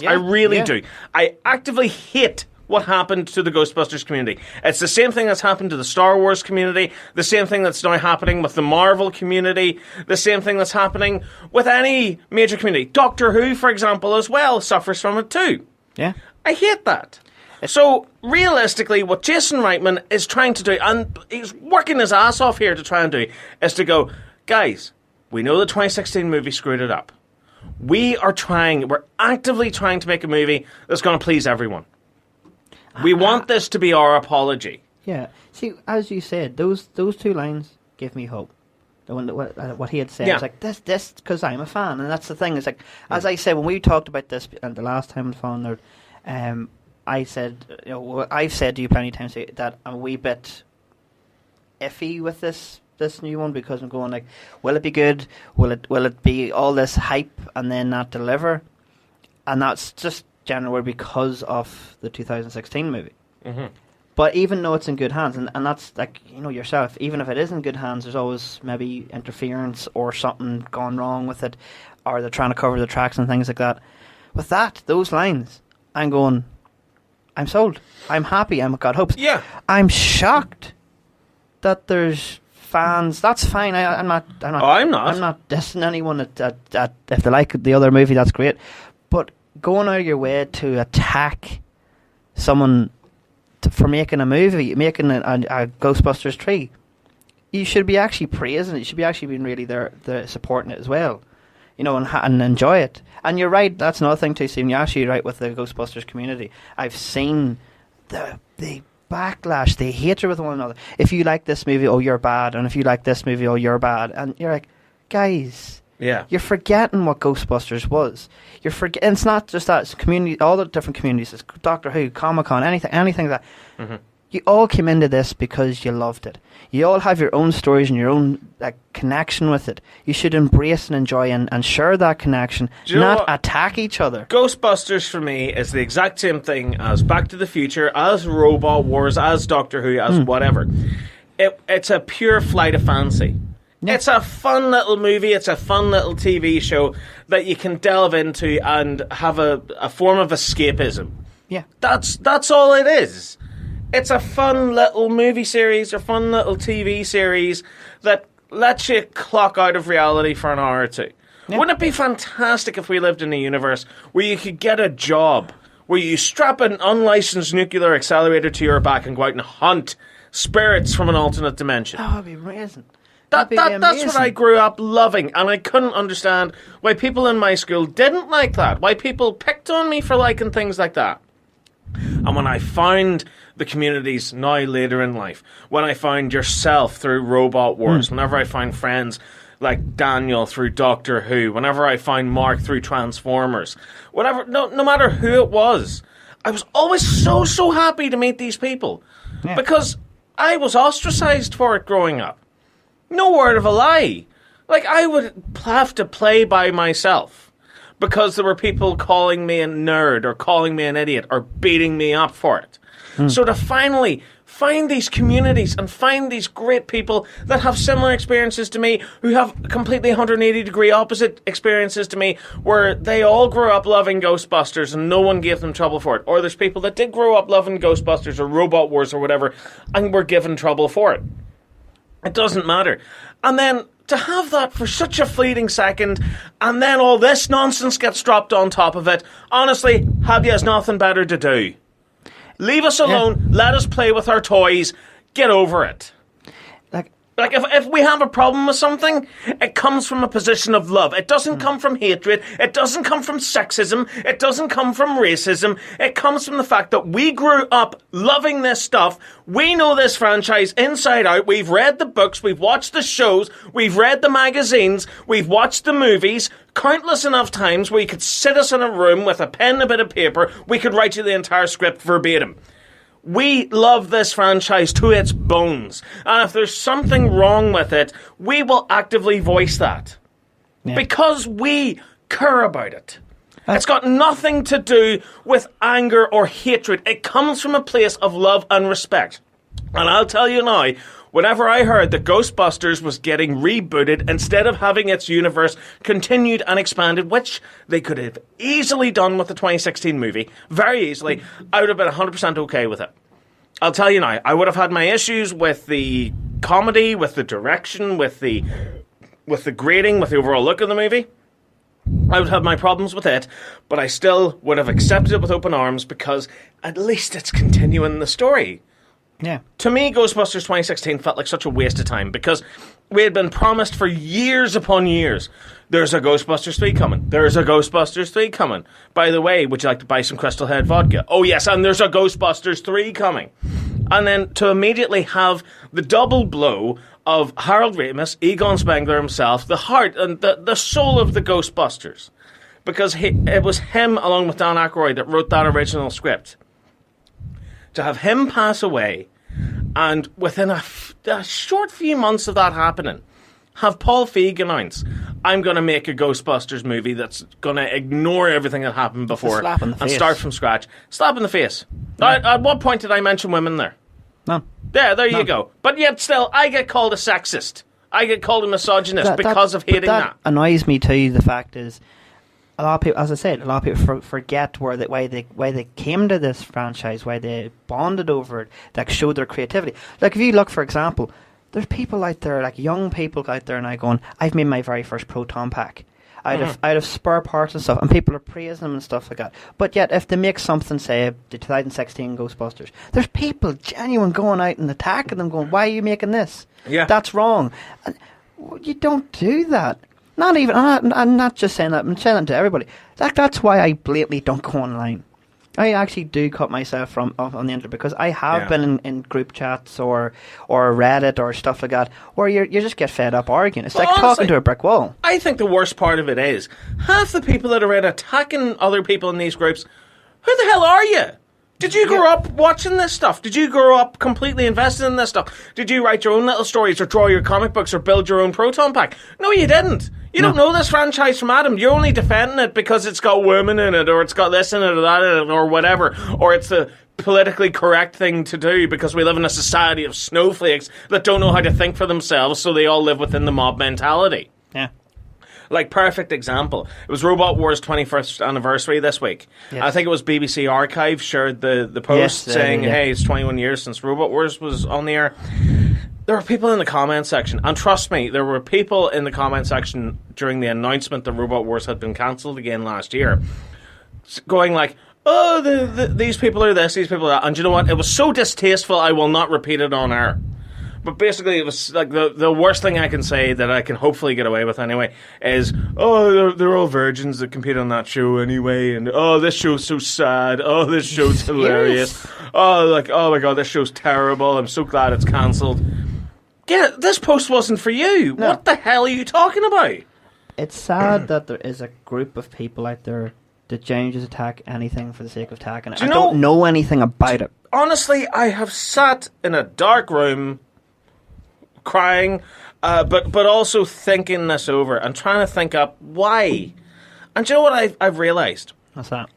this. I really do. I actively hate what happened to the Ghostbusters community. It's the same thing that's happened to the Star Wars community, the same thing that's now happening with the Marvel community, the same thing that's happening with any major community. Doctor Who, for example, as well, suffers from it too. Yeah. I hate that. So, realistically, what Jason Reitman is trying to do, and he's working his ass off here to try and do, is to go, guys, we know the 2016 movie screwed it up. We're actively trying to make a movie that's going to please everyone. We want this to be our apology. Yeah. See, as you said, those two lines give me hope. What he had said was like, this, because I'm a fan. And that's the thing. It's like, as I said, when we talked about this and the last time on the phone, I said, I've said to you plenty of times that I'm a wee bit iffy with this new one, because I'm going like, will it be good? Will it be all this hype and then not deliver? And that's just generally because of the 2016 movie. Mm-hmm. But even though it's in good hands, and that's like, yourself, even if it is in good hands, there's always maybe interference or something gone wrong with it, or they're trying to cover the tracks and things like that. With those lines, I'm going, I'm sold. I'm happy. I've got hopes. Yeah. I'm shocked that there's fans. That's fine. I'm not. I'm not. I'm not dissing anyone that if they like the other movie, that's great. But going out of your way to attack someone for making a movie, making a Ghostbusters 3, you should be actually praising it. You should be actually being really there supporting it as well, and enjoy it. And you're right, that's another thing too, Stephen. You're actually right with the Ghostbusters community. I've seen the backlash, the hatred with one another. If you like this movie, oh, you're bad. And if you like this movie, oh, you're bad. And you're like, guys, you're forgetting what Ghostbusters was. You're forgetting. It's not just that. It's community, all the different communities. It's Doctor Who, Comic-Con, anything like that. Mm-hmm. You all came into this because you loved it. You all have your own stories and your own connection with it. You should embrace and enjoy and share that connection, not attack each other. Ghostbusters for me is the exact same thing as Back to the Future, as Robot Wars, as Doctor Who, as whatever. It's a pure flight of fancy. Yeah. It's a fun little movie. It's a fun little TV show that you can delve into and have a form of escapism. Yeah, that's all it is. It's a fun little movie series or fun little TV series that lets you clock out of reality for an hour or two. Yeah. Wouldn't it be fantastic if we lived in a universe where you could get a job, where you strap an unlicensed nuclear accelerator to your back and go out and hunt spirits from an alternate dimension? That would be amazing. That's what I grew up loving, and I couldn't understand why people in my school didn't like that, why people picked on me for liking things like that. And when I found the communities now later in life, when I found yourself through Robot Wars, whenever I find friends like Daniel through Doctor Who, whenever I find Mark through Transformers, whatever, no matter who it was, I was always so happy to meet these people. Yeah. Because I was ostracized for it growing up. No word of a lie. Like, I would have to play by myself because there were people calling me a nerd or calling me an idiot or beating me up for it. So to finally find these communities and find these great people that have similar experiences to me, who have completely 180-degree opposite experiences to me, where they all grew up loving Ghostbusters and no one gave them trouble for it. Or there's people that did grow up loving Ghostbusters or Robot Wars or whatever and were given trouble for it. It doesn't matter. And then to have that for such a fleeting second, and then all this nonsense gets dropped on top of it, honestly, have you has nothing better to do. Leave us alone, let us play with our toys, get over it. Like if we have a problem with something, it comes from a position of love. It doesn't come from hatred. It doesn't come from sexism. It doesn't come from racism. It comes from the fact that we grew up loving this stuff. We know this franchise inside out. We've read the books. We've watched the shows. We've read the magazines. We've watched the movies countless enough times where you could sit us in a room with a pen and a bit of paper. We could write you the entire script verbatim. We love this franchise to its bones. And if there's something wrong with it, we will actively voice that. Yeah. Because we care about it. It's got nothing to do with anger or hatred. It comes from a place of love and respect. And I'll tell you now, whenever I heard that Ghostbusters was getting rebooted instead of having its universe continued and expanded, which they could have easily done with the 2016 movie, very easily, I would have been 100% okay with it. I'll tell you now, I would have had my issues with the comedy, with the direction, with the grading, with the overall look of the movie. I would have my problems with it, but I still would have accepted it with open arms because at least it's continuing the story. Yeah. To me, Ghostbusters 2016 felt like such a waste of time because we had been promised for years upon years, there's a Ghostbusters 3 coming. There's a Ghostbusters 3 coming. By the way, would you like to buy some Crystal Head vodka? Oh yes, and there's a Ghostbusters 3 coming. And then to immediately have the double blow of Harold Ramis, Egon Spengler himself, the heart and the soul of the Ghostbusters. Because it was him, along with Dan Aykroyd, that wrote that original script. To have him pass away, and within a short few months of that happening, have Paul Feig announce, I'm going to make a Ghostbusters movie that's going to ignore everything that happened before and start from scratch. Slap in the face. Yeah. At what point did I mention women there? None. There you go. But yet still, I get called a sexist. I get called a misogynist because of hating that. Annoys me too. The fact is, a lot of people, as I said, a lot of people forget why they came to this franchise, why they bonded over it, that showed their creativity. Like if you look, for example, there's people out there, like young people out there now going, I've made my very first proton pack out of spare parts and stuff, and people are praising them and stuff like that. But yet, if they make something, say the 2016 Ghostbusters, there's people genuine going out and attacking them, going, "Why are you making this? Yeah, that's wrong." And you don't do that. Not even. I'm not just saying that. I'm saying that to everybody. That's why I blatantly don't go online. I actually do cut myself from off on the internet because I have been in group chats or Reddit or stuff like that where you just get fed up arguing. It's like honestly, talking to a brick wall. I think the worst part of it is half the people that are out attacking other people in these groups. Who the hell are you? Did you grow up watching this stuff? Did you grow up completely invested in this stuff? Did you write your own little stories or draw your comic books or build your own proton pack? No, you didn't. You don't know this franchise from Adam. You're only defending it because it's got women in it or it's got this in it or that in it or whatever. Or it's the politically correct thing to do because we live in a society of snowflakes that don't know how to think for themselves, so they all live within the mob mentality. Yeah. Like, perfect example. It was Robot Wars' 21st anniversary this week. Yes. I think it was BBC Archive shared the post saying, hey, it's 21 years since Robot Wars was on the air. There were people in the comment section, and trust me, there were people in the comment section during the announcement that Robot Wars had been cancelled again last year, going like, oh, these people are this, these people are that. And you know what? It was so distasteful, I will not repeat it on air. But basically, it was like the worst thing I can say that I can hopefully get away with anyway is, oh, they're all virgins that compete on that show anyway, and oh, this show's so sad, oh, this show's hilarious, oh my god, this show's terrible, I'm so glad it's cancelled. Yeah, this post wasn't for you. No. What the hell are you talking about? It's sad that there is a group of people out there that genuinely just attack anything for the sake of attacking it. I don't know anything about it. Honestly, I have sat in a dark room crying, but also thinking this over and trying to think up why. And do you know what I've realised? What's that?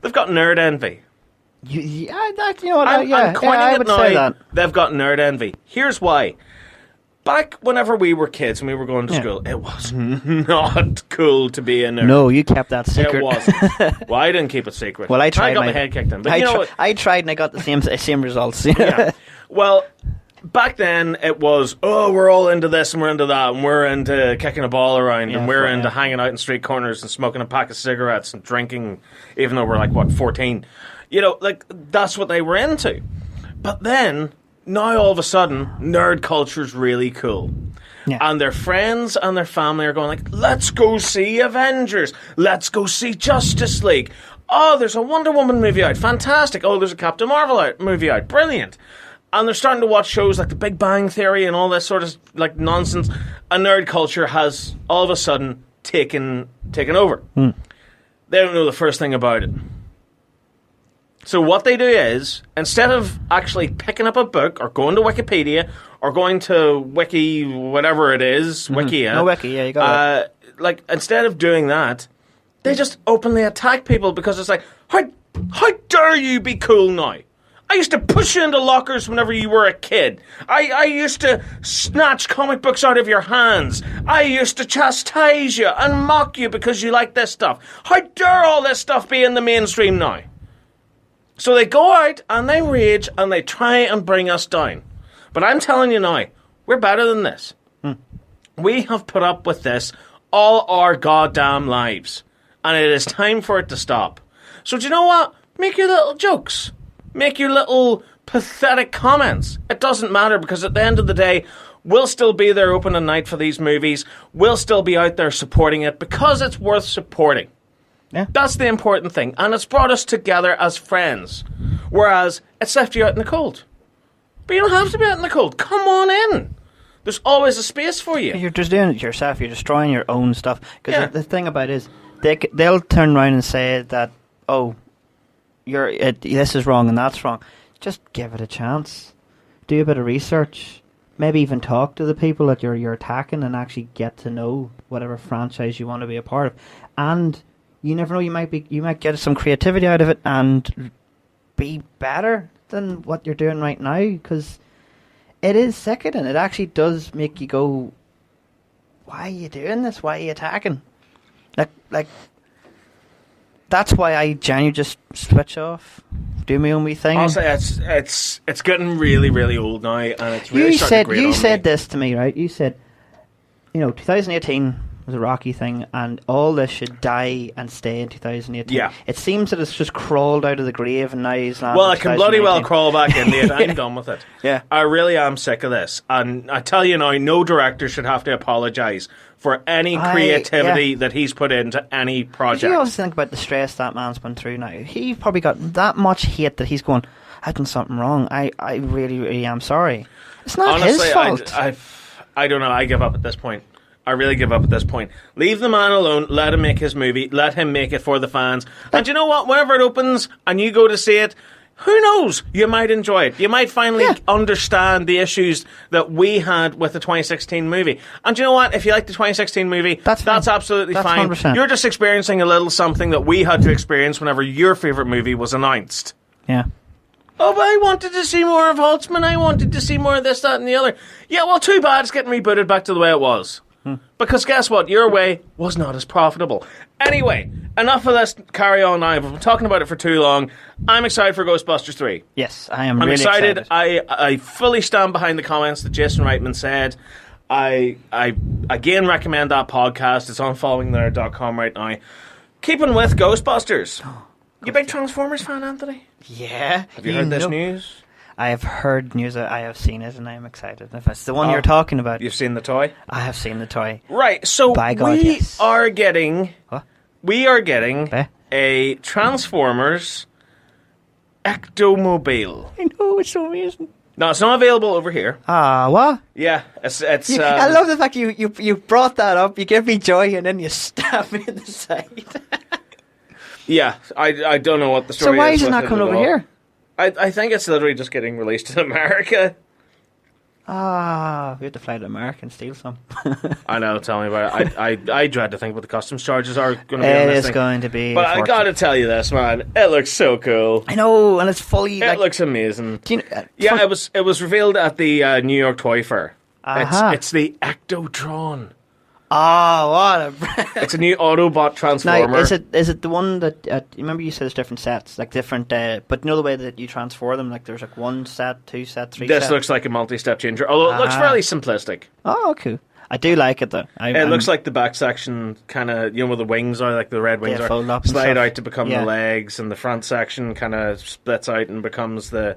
They've got nerd envy. You know what? I'm coining it now. Say that. They've got nerd envy. Here's why. Back whenever we were kids and we were going to school, it was not cool to be a nerd. No, you kept that secret. It wasn't. Well, I didn't keep it secret. Well, I tried. I got my head kicked in. But I tried and I got the same results. Yeah. Well, back then it was, oh, we're all into this and we're into that and we're into kicking a ball around and we're into hanging out in street corners and smoking a pack of cigarettes and drinking, even though we're like, 14? You know, like, that's what they were into. But then, now all of a sudden, nerd culture's really cool. Yeah. And their friends and their family are going like, let's go see Avengers. Let's go see Justice League. Oh, there's a Wonder Woman movie out. Fantastic. Oh, there's a Captain Marvel movie out. Brilliant. And they're starting to watch shows like The Big Bang Theory and all this sort of like nonsense. And nerd culture has all of a sudden taken over. They don't know the first thing about it. So what they do is, instead of actually picking up a book or going to Wikipedia or going to Wiki, whatever it is, Wikia. No, Wiki, yeah, you got it. Like, instead of doing that, they just openly attack people because it's like, how dare you be cool now? I used to push you into lockers whenever you were a kid. I used to snatch comic books out of your hands. I used to chastise you and mock you because you like this stuff. How dare all this stuff be in the mainstream now? So they go out and they rage and they try and bring us down. But I'm telling you now, we're better than this. We have put up with this all our goddamn lives. And it is time for it to stop. So do you know what? Make your little jokes. Make your little pathetic comments. It doesn't matter, because at the end of the day, we'll still be there opening night for these movies. We'll still be out there supporting it because it's worth supporting. Yeah. That's the important thing. And it's brought us together as friends. Whereas it's left you out in the cold. But you don't have to be out in the cold. Come on in. There's always a space for you. You're just doing it yourself. You're destroying your own stuff. Because the thing about it is, they'll turn around and say that, oh, this is wrong and that's wrong. Just give it a chance. Do a bit of research. Maybe even talk to the people that you're attacking and actually get to know whatever franchise you want to be a part of. And you never know, you might get some creativity out of it and be better than what you're doing right now, because it is sickening. It actually does make you go, why are you doing this? Why are you attacking? Like that's why I genuinely just switch off, do my own wee thing. Honestly, it's getting really, really old now, and it's really starting to grate on me. You said this to me, right? You said, 2018 was a rocky thing, and all this should die and stay in 2018. Yeah. It seems that it's just crawled out of the grave, and now he's landed. Well, it can bloody well crawl back in it. I'm done with it. Yeah. I really am sick of this. And I tell you now, no director should have to apologise for any creativity that he's put into any project. You always think about the stress that man's been through now. He probably got that much hate that he's going, I've done something wrong. I really, really am sorry. It's not his fault. I don't know. I give up at this point. I really give up at this point. Leave the man alone. Let him make his movie. Let him make it for the fans. And you know what? Whenever it opens and you go to see it, who knows? You might enjoy it. You might finally understand the issues that we had with the 2016 movie. And you know what? If you like the 2016 movie, that's absolutely fine. 100%. You're just experiencing a little something that we had to experience whenever your favourite movie was announced. Yeah. Oh, but I wanted to see more of Holtzman. I wanted to see more of this, that, and the other. Yeah, well, too bad it's getting rebooted back to the way it was. Because guess what? Your way was not as profitable. Anyway, enough of this carry on now. I've been talking about it for too long. I'm excited for Ghostbusters 3. Yes, I'm really excited. I fully stand behind the comments that Jason Reitman said. I again recommend that podcast. It's on followingthere.com right now. Keeping with Ghostbusters. You a big Transformers fan, Anthony? Yeah. Have you heard this news? I have heard news. I have seen it, and I am excited. If it's the one you're talking about, you've seen the toy. I have seen the toy. Right. So by God, yes. are getting. What? We are getting a Transformers Ectomobile. I know, it's so amazing. No, it's not available over here. What? Yeah, it's. I love the fact you brought that up. You give me joy, and then you stab me in the side. Yeah, I don't know what the story is. So why is it not coming over here? I think it's literally just getting released in America. We have to fly to America and steal some. I know, tell me about it. I dread to think what the customs charges are going to be on this thing. Going to be. But I got to tell you this, man. It looks so cool. I know, and it's fully. It looks amazing. It was revealed at the New York Toy Fair. It's the Ectotron. What it's a new Autobot Transformer. Now, is it the one that remember you said there's different sets, like different but you know the way that you transfer them, like there's like 1 set, 2 set, 3 set? This looks like a multi-step changer, although it looks fairly simplistic. Oh, cool. I do like it though. It looks like the back section kind of, where the wings are, like the red wings are, slide out to become the legs, and the front section kind of splits out and becomes the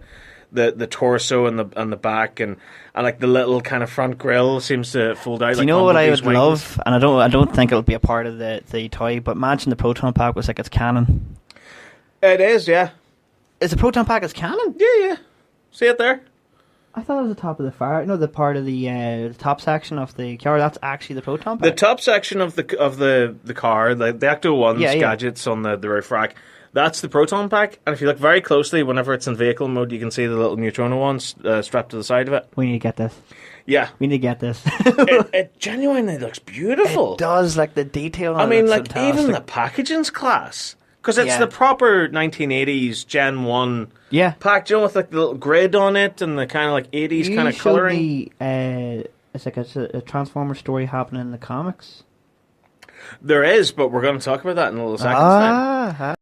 torso and the back, and like the little kind of front grille seems to fold out. Do you know what I would love? And I don't think it'll be a part of the toy, but imagine the proton pack was like it's canon. It is, yeah. Is the proton pack its canon? Yeah. See it there? I thought it was the top of the fire. No, the part of the top section of the car. That's actually the proton pack. The top section of the car, the Ecto One's gadgets on the roof rack. That's the proton pack, and if you look very closely, whenever it's in vehicle mode, you can see the little neutrino ones strapped to the side of it. We need to get this. Yeah. We need to get this. it genuinely looks beautiful. It does, like the detail on it. I mean, like, fantastic. even the packaging's class. Because it's the proper 1980s Gen 1 pack, you know, with like the little grid on it and the kind of like 80s kind of colouring. It's like a Transformer story happening in the comics. There is, but we're going to talk about that in a little second.